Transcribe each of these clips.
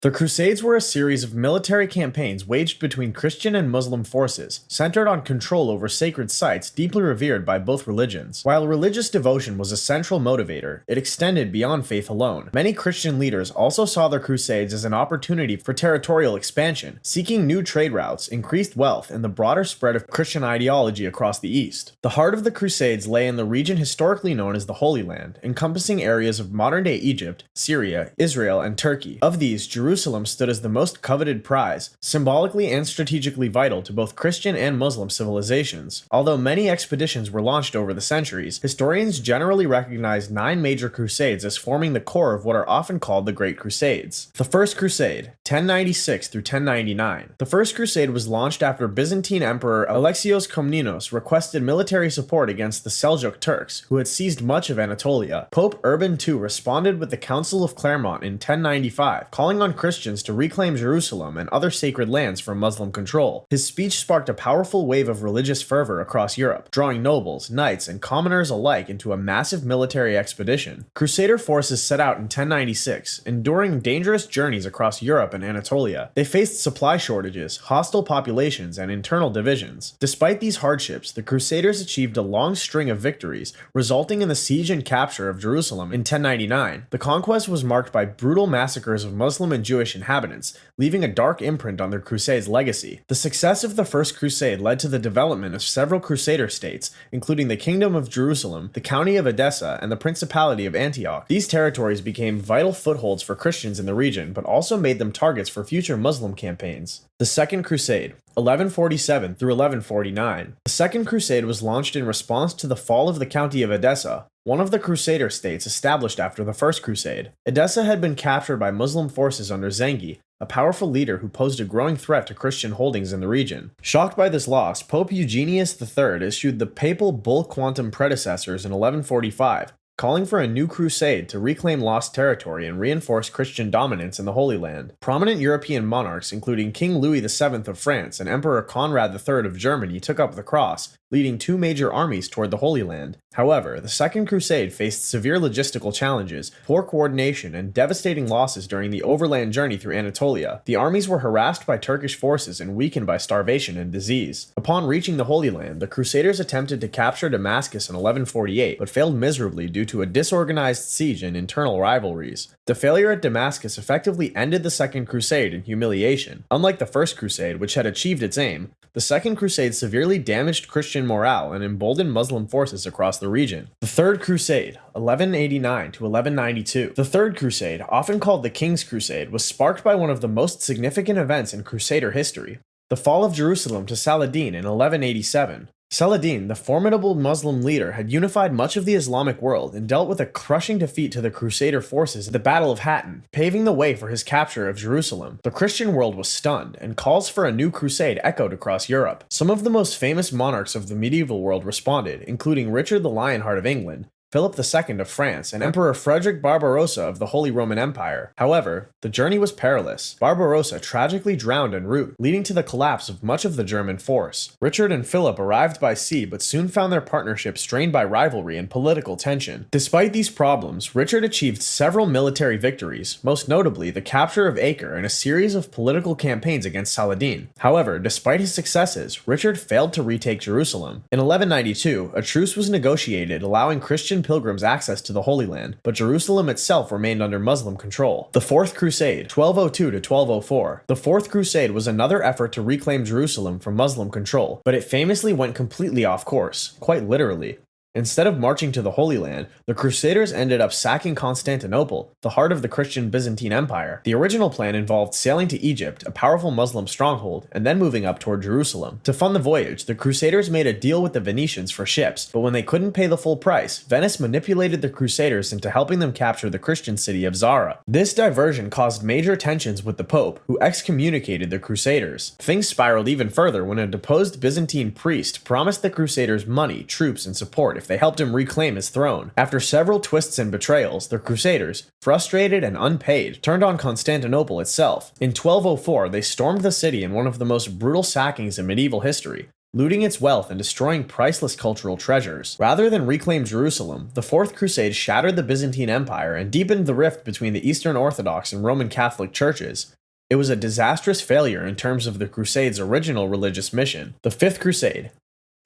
The Crusades were a series of military campaigns waged between Christian and Muslim forces, centered on control over sacred sites deeply revered by both religions. While religious devotion was a central motivator, it extended beyond faith alone. Many Christian leaders also saw the Crusades as an opportunity for territorial expansion, seeking new trade routes, increased wealth, and the broader spread of Christian ideology across the East. The heart of the Crusades lay in the region historically known as the Holy Land, encompassing areas of modern-day Egypt, Syria, Israel, and Turkey. Of these, Jerusalem stood as the most coveted prize, symbolically and strategically vital to both Christian and Muslim civilizations. Although many expeditions were launched over the centuries, historians generally recognize 9 major crusades as forming the core of what are often called the Great Crusades. The First Crusade, 1096 through 1099. The First Crusade was launched after Byzantine Emperor Alexios Komnenos requested military support against the Seljuk Turks, who had seized much of Anatolia. Pope Urban II responded with the Council of Clermont in 1095, calling on Christians to reclaim Jerusalem and other sacred lands from Muslim control. His speech sparked a powerful wave of religious fervor across Europe, drawing nobles, knights, and commoners alike into a massive military expedition. Crusader forces set out in 1096, enduring dangerous journeys across Europe and Anatolia. They faced supply shortages, hostile populations, and internal divisions. Despite these hardships, the Crusaders achieved a long string of victories, resulting in the siege and capture of Jerusalem in 1099. The conquest was marked by brutal massacres of Muslim and Jewish inhabitants, leaving a dark imprint on the Crusade's legacy. The success of the First Crusade led to the development of several Crusader states, including the Kingdom of Jerusalem, the County of Edessa, and the Principality of Antioch. These territories became vital footholds for Christians in the region, but also made them targets for future Muslim campaigns. The Second Crusade, 1147 through 1149. The Second Crusade was launched in response to the fall of the County of Edessa, one of the Crusader states established after the First Crusade. Edessa had been captured by Muslim forces under Zengi, a powerful leader who posed a growing threat to Christian holdings in the region. Shocked by this loss, Pope Eugenius III issued the papal Bull Quantum Predecessors in 1145, calling for a new crusade to reclaim lost territory and reinforce Christian dominance in the Holy Land. Prominent European monarchs, including King Louis VII of France and Emperor Conrad III of Germany, took up the cross, leading 2 major armies toward the Holy Land. However, the Second Crusade faced severe logistical challenges, poor coordination, and devastating losses during the overland journey through Anatolia. The armies were harassed by Turkish forces and weakened by starvation and disease. Upon reaching the Holy Land, the Crusaders attempted to capture Damascus in 1148, but failed miserably due to a disorganized siege and internal rivalries. The failure at Damascus effectively ended the Second Crusade in humiliation. Unlike the First Crusade, which had achieved its aim, the Second Crusade severely damaged Christian morale and emboldened Muslim forces across the region. The Third Crusade, 1189 to 1192. The Third Crusade, often called the King's Crusade, was sparked by one of the most significant events in Crusader history: the fall of Jerusalem to Saladin in 1187. Saladin, the formidable Muslim leader, had unified much of the Islamic world and dealt with a crushing defeat to the Crusader forces at the Battle of Hattin, paving the way for his capture of Jerusalem. The Christian world was stunned, and calls for a new crusade echoed across Europe. Some of the most famous monarchs of the medieval world responded, including Richard the Lionheart of England, Philip II of France, and Emperor Frederick Barbarossa of the Holy Roman Empire. However, the journey was perilous. Barbarossa tragically drowned en route, leading to the collapse of much of the German force. Richard and Philip arrived by sea, but soon found their partnership strained by rivalry and political tension. Despite these problems, Richard achieved several military victories, most notably the capture of Acre and a series of political campaigns against Saladin. However, despite his successes, Richard failed to retake Jerusalem. In 1192, a truce was negotiated allowing Christian pilgrims access to the Holy Land, but Jerusalem itself remained under Muslim control. The Fourth Crusade, 1202 to 1204. The Fourth Crusade was another effort to reclaim Jerusalem from Muslim control, but it famously went completely off course, quite literally. Instead of marching to the Holy Land, the Crusaders ended up sacking Constantinople, the heart of the Christian Byzantine Empire. The original plan involved sailing to Egypt, a powerful Muslim stronghold, and then moving up toward Jerusalem. To fund the voyage, the Crusaders made a deal with the Venetians for ships, but when they couldn't pay the full price, Venice manipulated the Crusaders into helping them capture the Christian city of Zara. This diversion caused major tensions with the Pope, who excommunicated the Crusaders. Things spiraled even further when a deposed Byzantine priest promised the Crusaders money, troops, and support if they helped him reclaim his throne. After several twists and betrayals, the Crusaders, frustrated and unpaid, turned on Constantinople itself. In 1204, they stormed the city in one of the most brutal sackings in medieval history. looting its wealth and destroying priceless cultural treasures. Rather than reclaim Jerusalem, the Fourth Crusade shattered the Byzantine Empire and deepened the rift between the Eastern Orthodox and Roman Catholic churches. It was a disastrous failure in terms of the Crusade's original religious mission. The Fifth Crusade,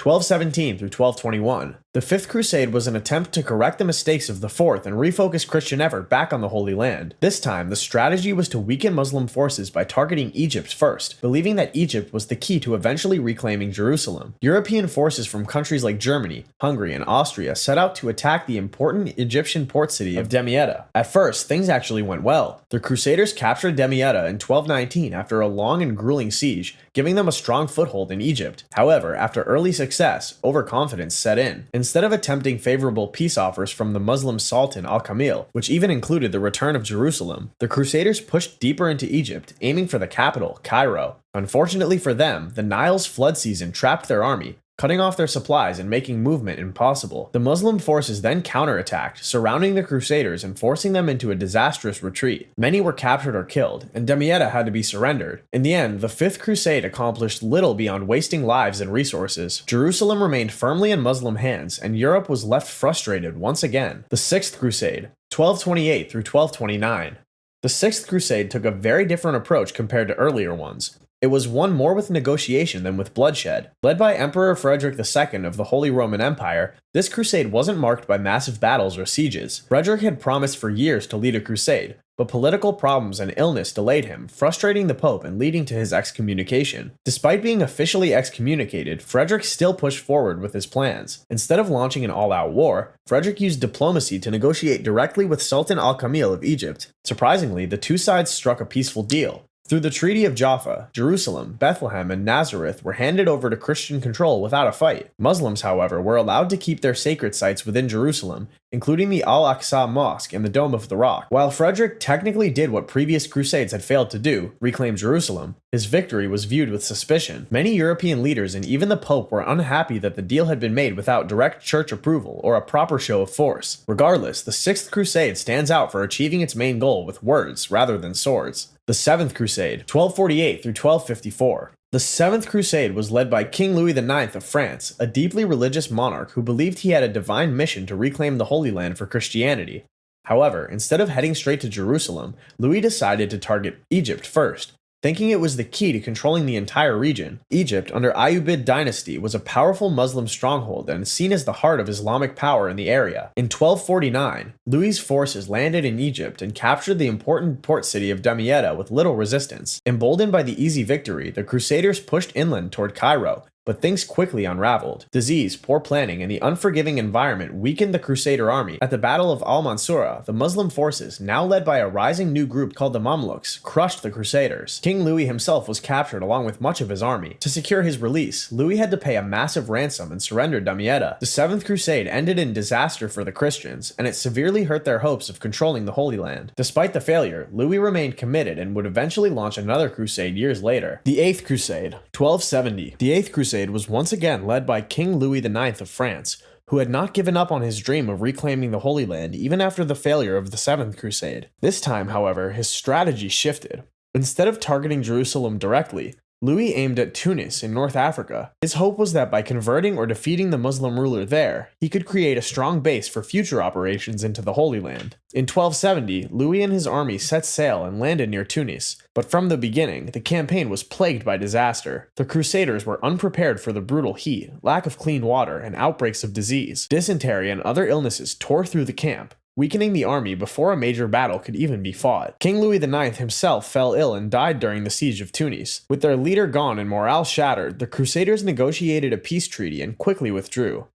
1217 through 1221. The Fifth Crusade was an attempt to correct the mistakes of the Fourth and refocus Christian effort back on the Holy Land. This time, the strategy was to weaken Muslim forces by targeting Egypt first, believing that Egypt was the key to eventually reclaiming Jerusalem. European forces from countries like Germany, Hungary, and Austria set out to attack the important Egyptian port city of Damietta. At first, things actually went well. The Crusaders captured Damietta in 1219 after a long and grueling siege, giving them a strong foothold in Egypt. However, after early success, overconfidence set in. Instead of attempting favorable peace offers from the Muslim Sultan Al-Kamil, which even included the return of Jerusalem, the Crusaders pushed deeper into Egypt, aiming for the capital, Cairo. Unfortunately for them, the Nile's flood season trapped their army, cutting off their supplies and making movement impossible. The Muslim forces then counterattacked, surrounding the Crusaders and forcing them into a disastrous retreat. Many were captured or killed, and Damietta had to be surrendered. In the end, the Fifth Crusade accomplished little beyond wasting lives and resources. Jerusalem remained firmly in Muslim hands, and Europe was left frustrated once again. The Sixth Crusade, 1228 through 1229. The Sixth Crusade took a very different approach compared to earlier ones. It was won more with negotiation than with bloodshed. Led by Emperor Frederick II of the Holy Roman Empire, this crusade wasn't marked by massive battles or sieges. Frederick had promised for years to lead a crusade, but political problems and illness delayed him, frustrating the Pope and leading to his excommunication. Despite being officially excommunicated, Frederick still pushed forward with his plans. Instead of launching an all-out war, Frederick used diplomacy to negotiate directly with Sultan Al-Kamil of Egypt. Surprisingly, the two sides struck a peaceful deal. Through the Treaty of Jaffa, Jerusalem, Bethlehem, and Nazareth were handed over to Christian control without a fight. Muslims, however, were allowed to keep their sacred sites within Jerusalem, including the Al-Aqsa Mosque and the Dome of the Rock. While Frederick technically did what previous crusades had failed to do, reclaim Jerusalem, his victory was viewed with suspicion. Many European leaders and even the Pope were unhappy that the deal had been made without direct church approval or a proper show of force. Regardless, the Sixth Crusade stands out for achieving its main goal with words rather than swords. The Seventh Crusade, 1248 through 1254. The Seventh Crusade was led by King Louis IX of France, a deeply religious monarch who believed he had a divine mission to reclaim the Holy Land for Christianity. However, instead of heading straight to Jerusalem, Louis decided to target Egypt first, thinking it was the key to controlling the entire region. Egypt, under Ayyubid dynasty, was a powerful Muslim stronghold and seen as the heart of Islamic power in the area. In 1249, Louis's forces landed in Egypt and captured the important port city of Damietta with little resistance. Emboldened by the easy victory, the Crusaders pushed inland toward Cairo, but things quickly unraveled. Disease, poor planning, and the unforgiving environment weakened the Crusader army. At the Battle of Al-Mansura, the Muslim forces, now led by a rising new group called the Mamluks, crushed the Crusaders. King Louis himself was captured along with much of his army. To secure his release, Louis had to pay a massive ransom and surrendered Damietta. The Seventh Crusade ended in disaster for the Christians, and it severely hurt their hopes of controlling the Holy Land. Despite the failure, Louis remained committed and would eventually launch another crusade years later. The Eighth Crusade, 1270. The Eighth Crusade was once again led by King Louis IX of France, who had not given up on his dream of reclaiming the Holy Land even after the failure of the Seventh Crusade. This time, however, his strategy shifted. Instead of targeting Jerusalem directly, Louis aimed at Tunis in North Africa. His hope was that by converting or defeating the Muslim ruler there, he could create a strong base for future operations into the Holy Land. In 1270, Louis and his army set sail and landed near Tunis, but from the beginning, the campaign was plagued by disaster. The Crusaders were unprepared for the brutal heat, lack of clean water, and outbreaks of disease. Dysentery and other illnesses tore through the camp, weakening the army before a major battle could even be fought. King Louis IX himself fell ill and died during the siege of Tunis. With their leader gone and morale shattered, the Crusaders negotiated a peace treaty and quickly withdrew.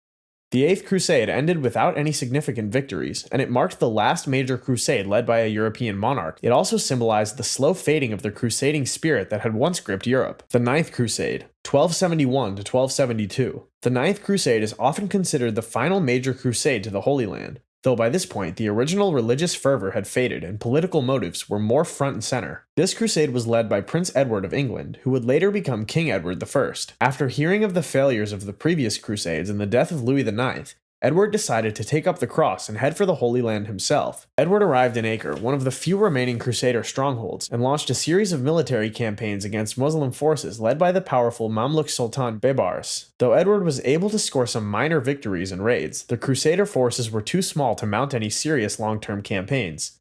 The Eighth Crusade ended without any significant victories, and it marked the last major crusade led by a European monarch. It also symbolized the slow fading of the crusading spirit that had once gripped Europe. The Ninth Crusade, 1271 to 1272. The Ninth Crusade is often considered the final major crusade to the Holy Land, though by this point the original religious fervor had faded and political motives were more front and center. This crusade was led by Prince Edward of England, who would later become King Edward I. After hearing of the failures of the previous crusades and the death of Louis IX, Edward decided to take up the cross and head for the Holy Land himself. Edward arrived in Acre, one of the few remaining Crusader strongholds, and launched a series of military campaigns against Muslim forces led by the powerful Mamluk Sultan Baybars. Though Edward was able to score some minor victories and raids, the Crusader forces were too small to mount any serious long-term campaigns.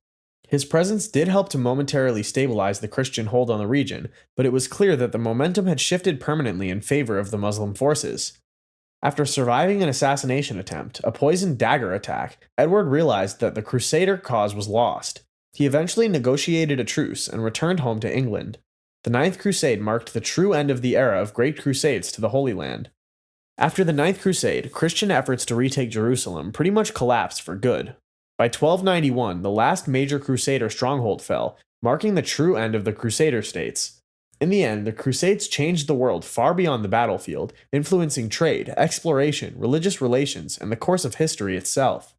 His presence did help to momentarily stabilize the Christian hold on the region, but it was clear that the momentum had shifted permanently in favor of the Muslim forces. After surviving an assassination attempt, a poisoned dagger attack, Edward realized that the Crusader cause was lost. He eventually negotiated a truce and returned home to England. The Ninth Crusade marked the true end of the era of great crusades to the Holy Land. After the Ninth Crusade, Christian efforts to retake Jerusalem pretty much collapsed for good. By 1291, the last major Crusader stronghold fell, marking the true end of the Crusader states. In the end, the Crusades changed the world far beyond the battlefield, influencing trade, exploration, religious relations, and the course of history itself.